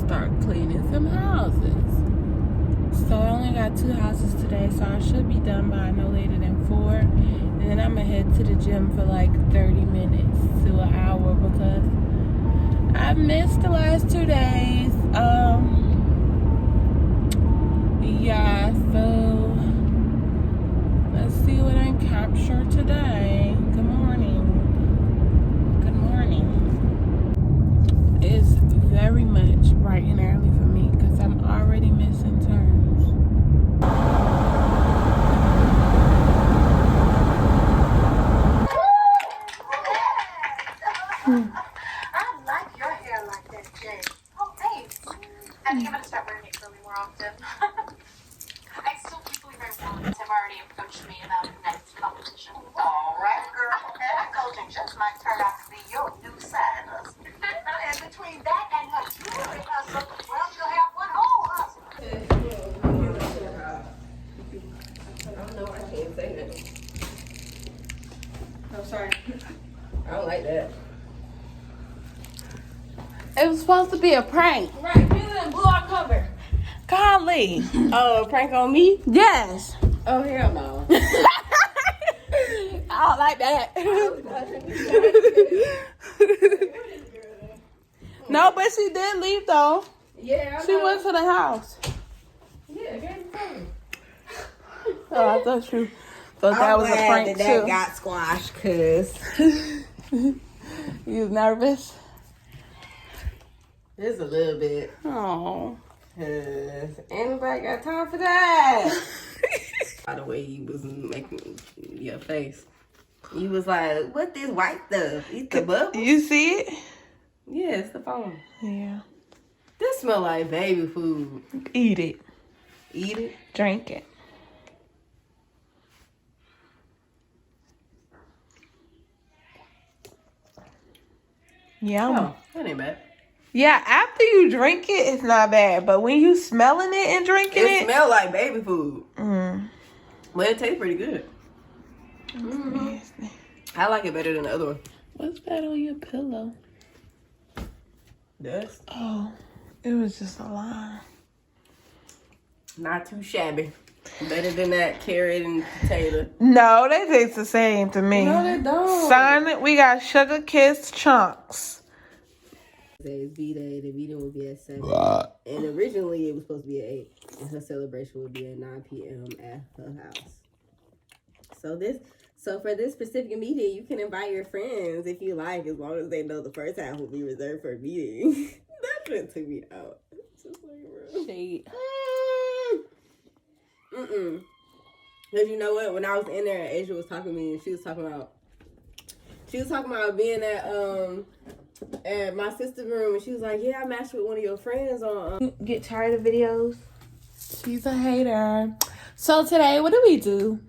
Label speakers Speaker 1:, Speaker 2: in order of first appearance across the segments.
Speaker 1: start cleaning some houses. So I only got 2 houses today, so I should be done by no later than 4. And then I'm gonna head to the gym for like 30 minutes to an hour because I missed the last 2 days. Yeah, so let's see what I capture today. Good morning. Good morning. It's very much bright and early for me because I'm already missing turns.
Speaker 2: I like your hair like that, Jay. Oh, thanks. I think I'm going to start wearing it curly more often. I still can't believe our walls have already approached me about the next competition. All right, girl. That coaching just might turn out to be your new side hustle. And between that and her jewelry hustle, well, she'll have one whole hustle.
Speaker 3: I know I can't say that.
Speaker 1: I'm sorry.
Speaker 3: I don't like that.
Speaker 1: It was supposed to be a prank.
Speaker 3: Right, you done blew our cover.
Speaker 1: Golly.
Speaker 3: Oh, prank on me?
Speaker 1: Yes.
Speaker 3: Oh, hell no.
Speaker 1: I don't like that. No, but she did leave though.
Speaker 3: Yeah, I
Speaker 1: She
Speaker 3: know.
Speaker 1: went to the house.
Speaker 3: Yeah, gave me cover.
Speaker 1: Oh, I thought you thought that was a prank
Speaker 3: that
Speaker 1: too.
Speaker 3: got squashed, cause
Speaker 1: You was nervous?
Speaker 3: just a little bit.
Speaker 1: Oh.
Speaker 3: Cause anybody got time for that? By the way, you was making your face. You was like, "What this white stuff? Eat the bubble?"
Speaker 1: You see it?
Speaker 3: Yeah, it's the phone.
Speaker 1: Yeah.
Speaker 3: This smell like baby food.
Speaker 1: Eat it.
Speaker 3: Eat it.
Speaker 1: Drink it. Yum.
Speaker 3: Oh, that ain't bad.
Speaker 1: Yeah, after you drink it, it's not bad. But when you smelling it and drinking
Speaker 3: It
Speaker 1: it,
Speaker 3: smell like baby food,
Speaker 1: mm.
Speaker 3: but it tastes pretty good.
Speaker 1: Nasty.
Speaker 3: I like it better than the other one.
Speaker 1: What's that on your pillow?
Speaker 3: Dust.
Speaker 1: Oh, it was just a line.
Speaker 3: Not too shabby. Better than that carrot and potato.
Speaker 1: No, they taste the same to me.
Speaker 3: No, they don't.
Speaker 1: Son, we got sugar kissed chunks.
Speaker 3: Today's B-Day. The meeting will be at 7. And originally it was supposed to be at 8. And her celebration will be at 9 p.m. at her house. So for this specific meeting, you can invite your friends if you like, as long as they know the first half will be reserved for a meeting. That shit took me out. It's just like, bro.
Speaker 1: Shade.
Speaker 3: Because you know what? When I was in there, Asia was talking to me, and she was talking about being at my sister's room, and she was like, "Yeah, I matched with one of your friends on."
Speaker 1: Get tired of videos? She's a hater. So today, what do we do?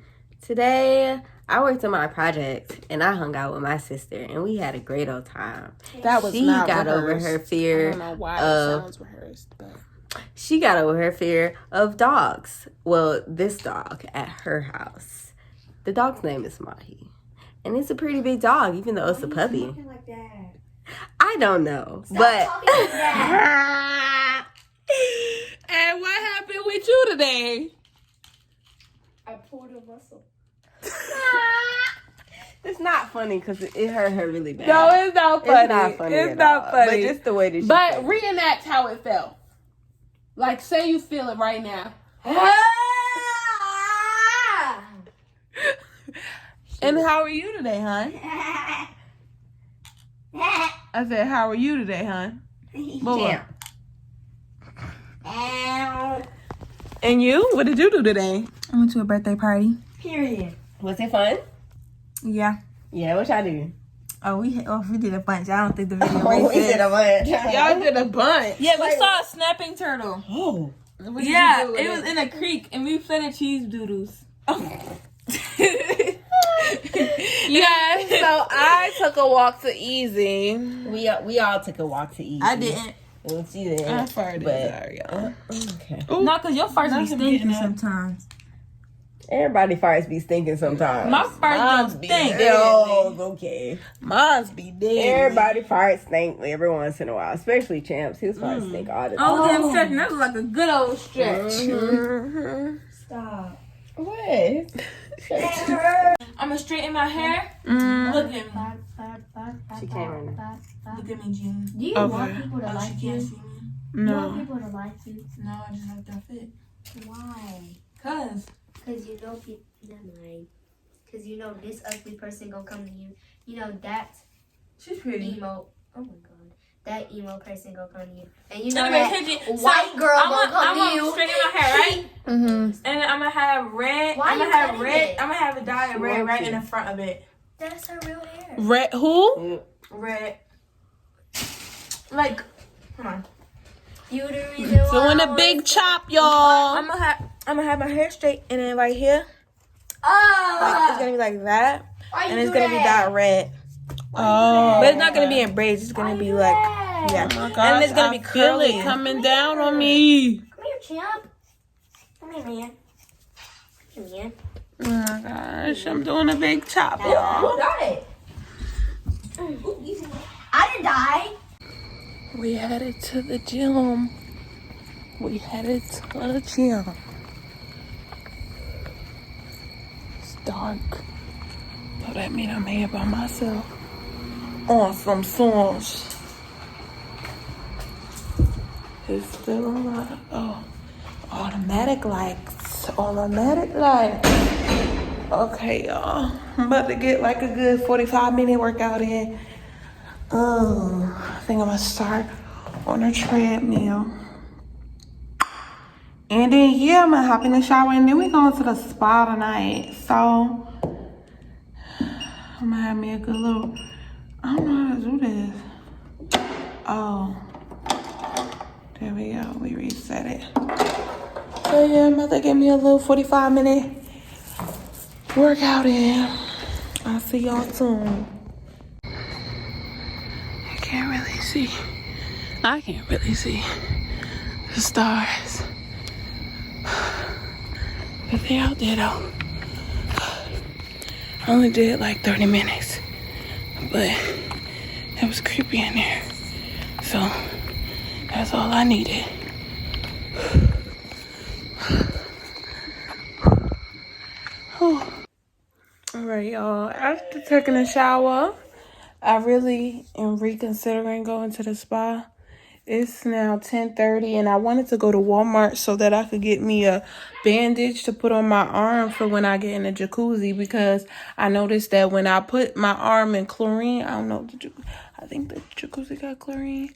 Speaker 3: Today, I worked on my project, and I hung out with my sister, and we had a great old time.
Speaker 1: That was
Speaker 3: She
Speaker 1: not
Speaker 3: got over
Speaker 1: rehearsed.
Speaker 3: her fear.
Speaker 1: I don't know why it sounds rehearsed, but
Speaker 3: She got over her fear of dogs. Well, this dog at her house. The dog's name is Mahi. And it's a pretty big dog, even though it's a puppy.
Speaker 2: Talking like that.
Speaker 3: I don't know.
Speaker 2: Stop
Speaker 3: but
Speaker 2: talking like that.
Speaker 1: And what happened with you today?
Speaker 2: I pulled a muscle.
Speaker 3: it's not funny because it hurt her really bad.
Speaker 1: No, it's not funny.
Speaker 3: It's not funny.
Speaker 1: It's
Speaker 3: at
Speaker 1: not
Speaker 3: all.
Speaker 1: funny.
Speaker 3: But just the way that she
Speaker 1: But
Speaker 3: said it.
Speaker 1: reenact how it felt. Like, say you feel it right now. And how are you today, hon? I said, how are you today, hon? Boy. And you? What did you do today?
Speaker 4: I went to a birthday party.
Speaker 2: Period.
Speaker 3: Was it fun?
Speaker 4: Yeah.
Speaker 3: Yeah, what y'all do?
Speaker 4: Oh, we did a bunch. I don't think the video
Speaker 3: Oh,
Speaker 4: makes
Speaker 3: we did
Speaker 4: sense.
Speaker 3: a bunch.
Speaker 1: Y'all did a bunch.
Speaker 4: Yeah, we saw a snapping turtle.
Speaker 3: Oh.
Speaker 1: What did
Speaker 4: Yeah,
Speaker 1: you do with
Speaker 4: it was in a creek, and we played cheese doodles.
Speaker 1: Yeah, so I took a walk to Easy.
Speaker 3: We all took a walk to eat.
Speaker 4: I didn't.
Speaker 3: Well, she didn't.
Speaker 1: I farted.
Speaker 3: But-
Speaker 1: Sorry, y'all.
Speaker 3: Okay.
Speaker 4: No, because your farts be
Speaker 1: Not
Speaker 4: stinky
Speaker 1: getting up.
Speaker 4: sometimes.
Speaker 3: Everybody farts be stinking sometimes.
Speaker 4: My farts don't
Speaker 3: be
Speaker 4: stink.
Speaker 3: Oh, okay.
Speaker 1: Mine's be dead.
Speaker 3: Everybody farts stink every once in a while, especially Champs. His farts stink all the time.
Speaker 4: Oh, look at him stretching. That was like a good old stretch.
Speaker 5: Stop.
Speaker 3: What?
Speaker 4: I'm gonna straighten my hair. Look at me.
Speaker 3: She can't right now.
Speaker 4: Look at me, Jean.
Speaker 5: Do you
Speaker 1: Okay.
Speaker 5: want people to
Speaker 4: Oh,
Speaker 5: like
Speaker 4: she
Speaker 5: you?
Speaker 4: can't see me.
Speaker 5: Do you want
Speaker 1: No.
Speaker 5: people to like you?
Speaker 4: No, I just like that fit.
Speaker 5: Why?
Speaker 4: Cause
Speaker 5: Because you know people. Never mind. Because you know this ugly person gonna come to you. You know that
Speaker 4: she's pretty.
Speaker 5: emo. Oh my god. That emo person gonna come to you. And you know
Speaker 4: Anyway,
Speaker 5: that
Speaker 4: Gigi,
Speaker 5: white girl
Speaker 4: I'm
Speaker 5: gonna come to
Speaker 4: gonna
Speaker 5: you.
Speaker 4: straighten my hair, right?
Speaker 1: Mm-hmm.
Speaker 4: And then I'm gonna have red.
Speaker 5: Why
Speaker 4: I'm
Speaker 5: you
Speaker 4: gonna have
Speaker 5: cutting
Speaker 4: red.
Speaker 5: it?
Speaker 4: I'm gonna have a dye of red right in the front of it.
Speaker 5: That's her real hair.
Speaker 1: Red who?
Speaker 4: Red. Like, come on.
Speaker 5: You the reason why.
Speaker 1: Doing a big chop, y'all.
Speaker 4: I'm gonna have my hair straight, and then right here,
Speaker 5: Oh.
Speaker 4: like, it's gonna be like that,
Speaker 5: Why
Speaker 4: and
Speaker 5: you
Speaker 4: it's
Speaker 5: do
Speaker 4: gonna be
Speaker 5: that?
Speaker 4: dyed red.
Speaker 1: Oh.
Speaker 4: But it's not gonna be in braids. It's gonna be like, yeah.
Speaker 1: Oh my
Speaker 4: And
Speaker 1: gosh,
Speaker 4: it's gonna
Speaker 1: I
Speaker 4: be
Speaker 1: feel
Speaker 4: curly.
Speaker 1: it coming down on me.
Speaker 5: Come here, champ. Come here, man. Come here.
Speaker 1: Oh my gosh, I'm doing a big chop, y'all.
Speaker 5: Who got it? I didn't die.
Speaker 1: We headed to the gym. We headed to the gym. It's dark. So that means I'm here by myself. On some songs. It's still alive. Oh, automatic lights. Automatic lights. Okay, y'all. I'm about to get like a good 45-minute workout in. I think I'm gonna start on a treadmill. And then, yeah, I'm gonna hop in the shower and then we going to the spa tonight. So, I'm gonna have me a good little, I don't know how to do this. Oh, there we go, we reset it. So yeah, I'm about to give me a little 45-minute workout in. I'll see y'all soon. I can't really see. I can't really see the stars. But they out there though. I only did like 30 minutes. But it was creepy in there. So that's all I needed. Alright, y'all. After taking a shower, I really am reconsidering going to the spa. It's now 10:30 and I wanted to go to Walmart so that I could get me a bandage to put on my arm for when I get in the jacuzzi, because I noticed that when I put my arm in chlorine, I don't know, I think the jacuzzi got chlorine,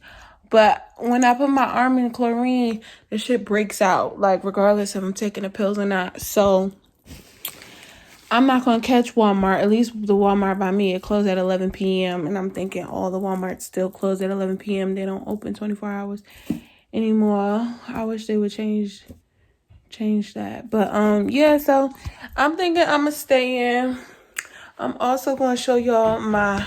Speaker 1: but when I put my arm in chlorine, the shit breaks out, like regardless if I'm taking the pills or not. So I'm not going to catch Walmart, at least the Walmart by me. It closed at 11 p.m. And I'm thinking all the Walmarts still close at 11 p.m. They don't open 24 hours anymore. I wish they would change that. But, yeah, so I'm thinking I'm going to stay in. I'm also going to show y'all my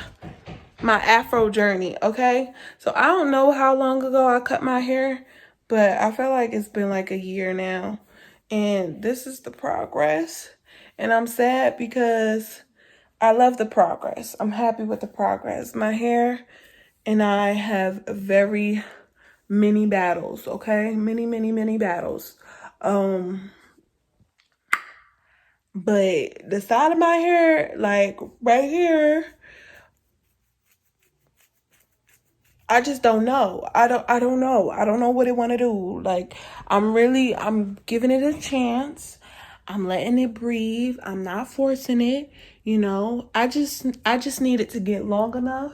Speaker 1: Afro journey, okay? So I don't know how long ago I cut my hair, but I feel like it's been like a year now. And this is the progress. And I'm sad because I love the progress. I'm happy with the progress. My hair and I have very many battles, okay? Many battles. But the side of my hair, like right here, I just don't know. I don't know. I don't know what it want to do. Like, I'm giving it a chance. I'm letting it breathe. I'm not forcing it, you know. I just need it to get long enough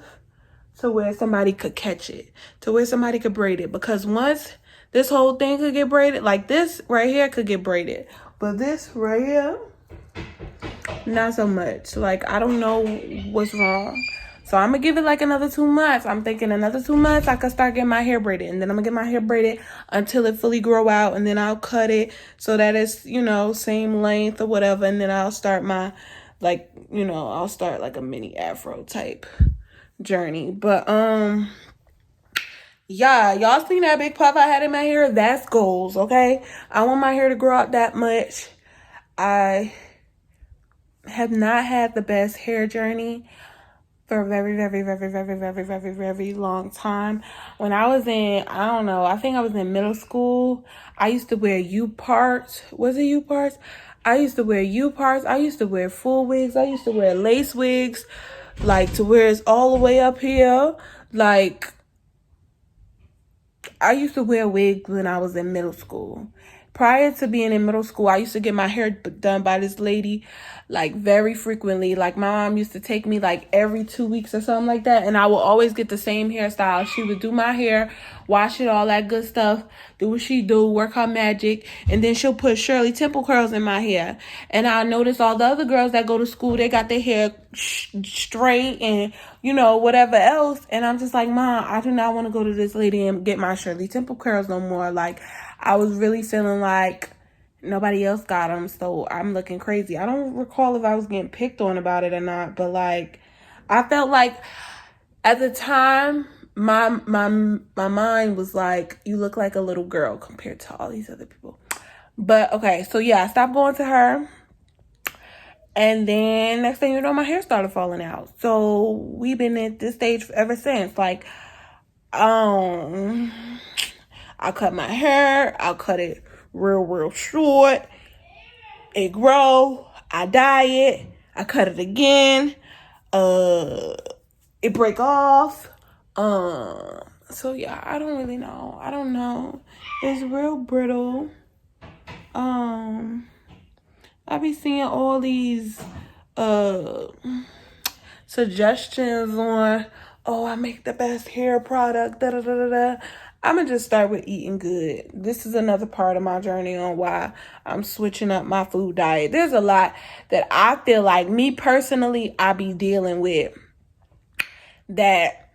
Speaker 1: to where somebody could catch it, to where somebody could braid it. Because once this whole thing could get braided, like this right here could get braided. But this right here, not so much. Like, I don't know what's wrong. So I'm going to give it like another 2 months. I'm thinking another 2 months I could start getting my hair braided. And then I'm going to get my hair braided until it fully grow out. And then I'll cut it so that it's, you know, same length or whatever. And then I'll start my, like, you know, I'll start like a mini Afro type journey. But, yeah, y'all seen that big puff I had in my hair? That's goals, okay? I want my hair to grow out that much. I have not had the best hair journey for a very, very, very, very, very, very, very long time. When I was in, I don't know, I think I was in middle school, I used to wear U-parts. Was it U-parts? I used to wear U-parts. I used to wear full wigs. I used to wear lace wigs, like to where it's all the way up here. Like, I used to wear wigs when I was in middle school. Prior to being in middle school, I used to get my hair done by this lady, like, very frequently. Like, my mom used to take me, like, every 2 weeks or something like that. And I would always get the same hairstyle. She would do my hair, wash it, all that good stuff, do what she do, work her magic. And then she'll put Shirley Temple curls in my hair. And I noticed all the other girls that go to school, they got their hair straight and, you know, whatever else. And I'm just like, Mom, I do not want to go to this lady and get my Shirley Temple curls no more. Like, I was really feeling like nobody else got them, so I'm looking crazy. I don't recall if I was getting picked on about it or not, but like, I felt like at the time, my mind was like, you look like a little girl compared to all these other people. But okay, so yeah, I stopped going to her. And then next thing you know, my hair started falling out. So we've been at this stage ever since. Like, I cut my hair. I'll cut it real short. It grow. I dye it. I cut it again. It break off. So yeah, I don't really know. I don't know. It's real brittle. I be seeing all these suggestions on, oh, I make the best hair product, da da da da da. I'm gonna just start with eating good. This is another part of my journey on why I'm switching up my food diet. There's a lot that I feel like, me personally, I be dealing with that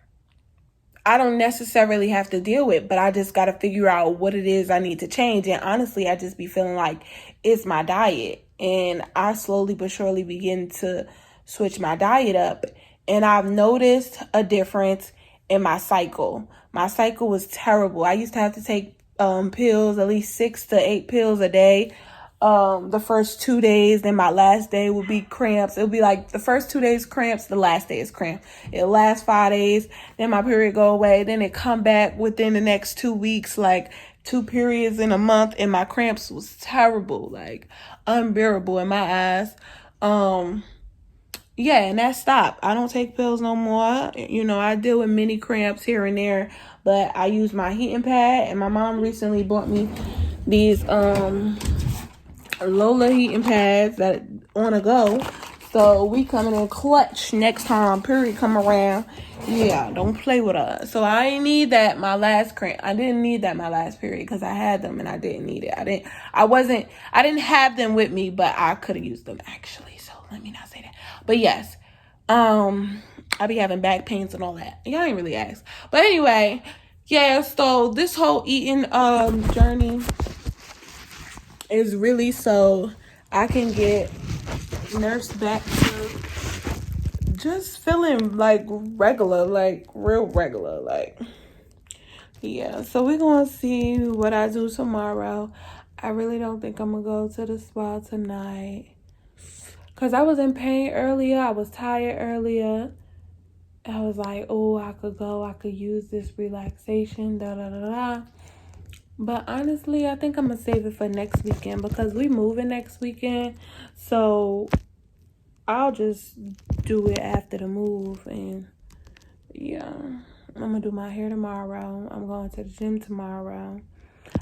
Speaker 1: I don't necessarily have to deal with, but I just got to figure out what it is I need to change. And honestly, I just be feeling like it's my diet. And I slowly but surely begin to switch my diet up. And I've noticed a difference in my cycle. My cycle was terrible. I used to have to take pills, at least 6 to 8 pills a day. The first 2 days, then my last day would be cramps. It'll be like the first 2 days cramps, the last day is cramp. It'll last 5 days, then my period go away, then it come back within the next 2 weeks, like 2 periods in a month, and my cramps was terrible, like unbearable in my eyes. Yeah, and that stopped. I don't take pills no more. You know, I deal with mini cramps here and there, but I use my heating pad, and my mom recently bought me these Lola heating pads that on a go. So we coming in clutch next time period come around. Yeah, don't play with us. So I ain't need that my last cramp. I didn't need that my last period because I had them and I didn't need it. I didn't have them with me, but I could have used them actually. So let me not say that. But yes, I be having back pains and all that. Y'all ain't really asked. But anyway, yeah, so this whole eating journey is really so I can get nursed back to just feeling like regular, like real regular, like, yeah. So we're gonna see what I do tomorrow. I really don't think I'm gonna go to the spa tonight because I was in pain earlier. I was tired earlier. I was like, oh, I could go, I could use this relaxation, da da da da. But honestly, I think I'm going to save it for next weekend because we moving next weekend. So I'll just do it after the move. And yeah, I'm going to do my hair tomorrow. I'm going to the gym tomorrow.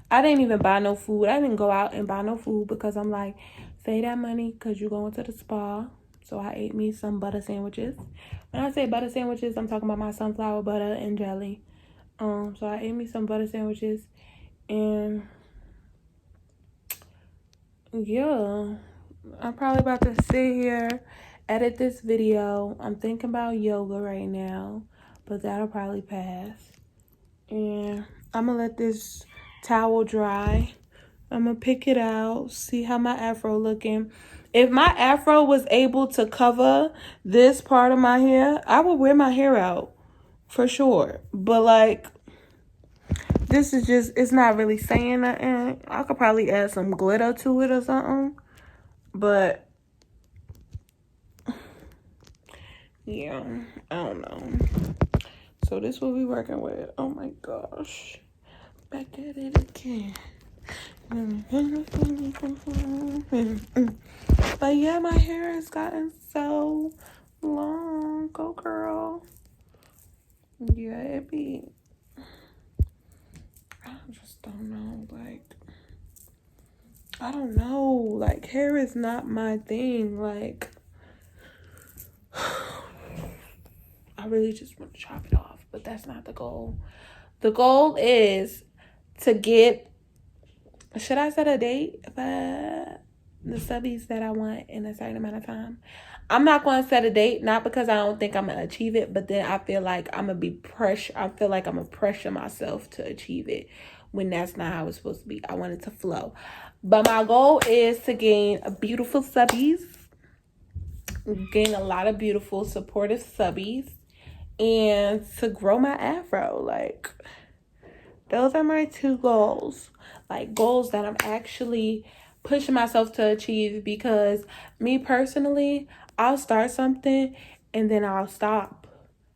Speaker 1: I didn't even buy no food. I didn't go out and buy no food because I'm like, save that money because you're going to the spa. So I ate me some butter sandwiches. When I say butter sandwiches, I'm talking about my sunflower butter and jelly. So I ate me some butter sandwiches. And yeah, I'm probably about to sit here, edit this video. I'm thinking about yoga right now, but that'll probably pass. And I'm gonna let this towel dry. I'm gonna pick it out, see how my afro looking. If my afro was able to cover this part of my hair, I would wear my hair out for sure. But like, this is just, it's not really saying nothing. I could probably add some glitter to it or something. But yeah, I don't know. So this what we working with. Oh my gosh. Back at it again. But yeah, my hair has gotten so long. Go girl. Yeah, it be, I just don't know, like, I don't know, like, hair is not my thing, like, I really just want to chop it off, but that's not the goal. The goal is to get, should I set a date for the subbies that I want in a certain amount of time? I'm not going to set a date, not because I don't think I'm going to achieve it, but then I feel like I'm going to be I feel like I'm going to pressure myself to achieve it when that's not how it's supposed to be. I want it to flow. But my goal is to gain beautiful subbies, gain a lot of beautiful, supportive subbies, and to grow my afro. Like, those are my two goals. Like, goals that I'm actually pushing myself to achieve, because me personally, I'll start something and then I'll stop.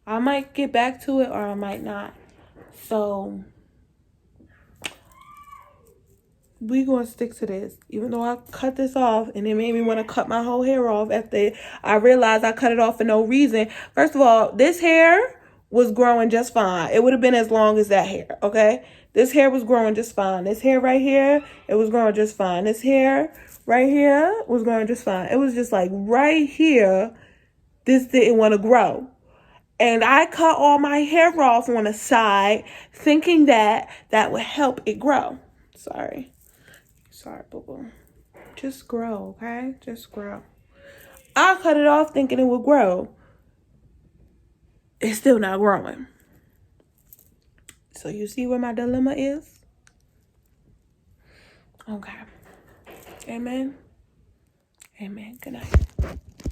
Speaker 1: I might get back to it or I might not. So we gonna stick to this. Even though I cut this off and it made me want to cut my whole hair off after I realized I cut it off for no reason. First of all, this hair was growing just fine. It would have been as long as that hair, okay? This hair was growing just fine. This hair right here, it was growing just fine. This hair right here was growing just fine. It was just like right here, this didn't want to grow. And I cut all my hair off on the side, thinking that that would help it grow. Sorry, boo-boo. Just grow, okay? Just grow. I cut it off thinking it would grow. It's still not growing. So you see where my dilemma is? Okay. Amen. Amen. Good night.